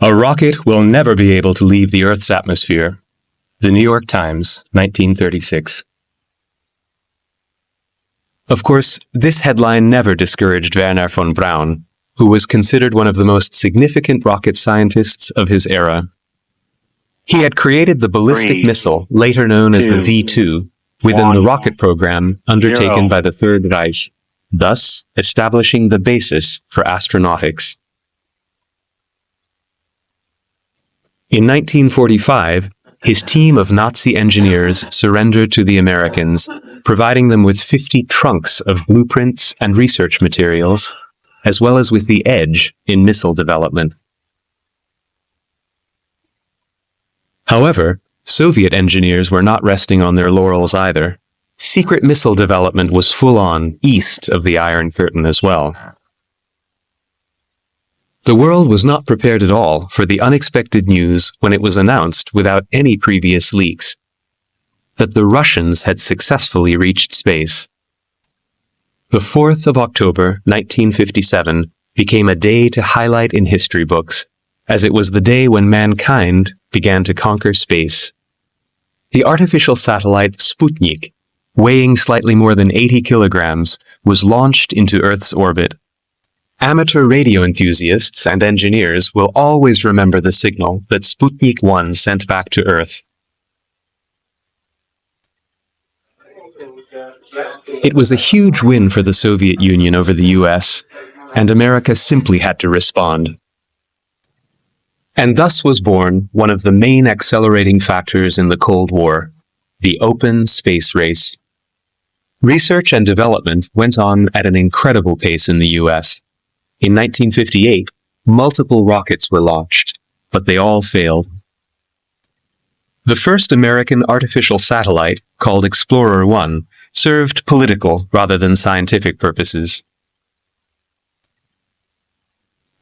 A rocket will never be able to leave the Earth's atmosphere. The New York Times, 1936. Of course, this headline never discouraged Wernher von Braun, who was considered one of the most significant rocket scientists of his era. He had created the ballistic missile, later known as the V-2, within the rocket program undertaken by the Third Reich, thus establishing the basis for astronautics. In 1945, his team of Nazi engineers surrendered to the Americans, providing them with 50 trunks of blueprints and research materials, as well as with the edge in missile development. However, Soviet engineers were not resting on their laurels either. Secret missile development was full on east of the Iron Curtain as well. The world was not prepared at all for the unexpected news when it was announced without any previous leaks that the Russians had successfully reached space. The 4th of October, 1957, became a day to highlight in history books, as it was the day when mankind began to conquer space. The artificial satellite Sputnik, weighing slightly more than 80 kilograms, was launched into Earth's orbit. Amateur radio enthusiasts and engineers will always remember the signal that Sputnik 1 sent back to Earth. It was a huge win for the Soviet Union over the US, and America simply had to respond. And thus was born one of the main accelerating factors in the Cold War, the open space race. Research and development went on at an incredible pace in the US. In 1958, multiple rockets were launched, but they all failed. The first American artificial satellite, called Explorer 1, served political rather than scientific purposes.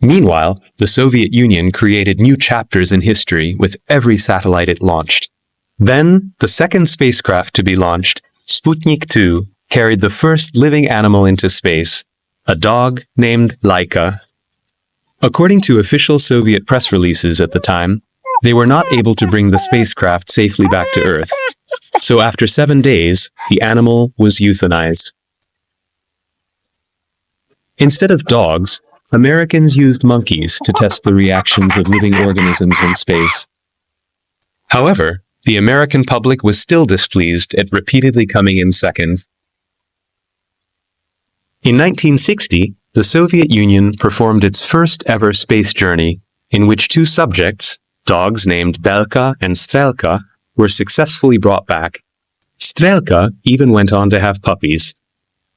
Meanwhile, the Soviet Union created new chapters in history with every satellite it launched. Then, the second spacecraft to be launched, Sputnik 2, carried the first living animal into space, a dog named Laika. According to official Soviet press releases at the time, they were not able to bring the spacecraft safely back to Earth. So after 7 days, the animal was euthanized. Instead of dogs, Americans used monkeys to test the reactions of living organisms in space. However, the American public was still displeased at repeatedly coming in second. In 1960, the Soviet Union performed its first ever space journey, in which 2 subjects, dogs named Belka and Strelka, were successfully brought back. Strelka even went on to have puppies.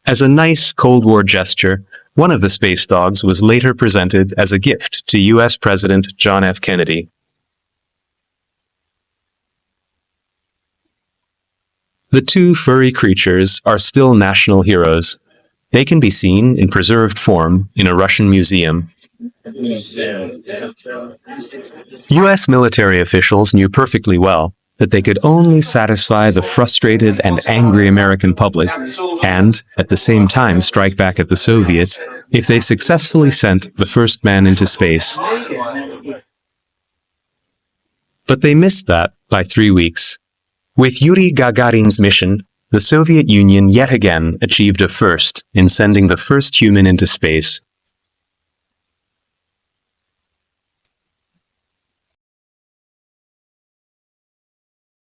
As a nice Cold War gesture, one of the space dogs was later presented as a gift to US President John F. Kennedy. The 2 furry creatures are still national heroes. They can be seen in preserved form in a Russian museum. US military officials knew perfectly well that they could only satisfy the frustrated and angry American public and, at the same time, strike back at the Soviets if they successfully sent the first man into space. But they missed that by 3 weeks. With Yuri Gagarin's mission, the Soviet Union yet again achieved a first in sending the first human into space.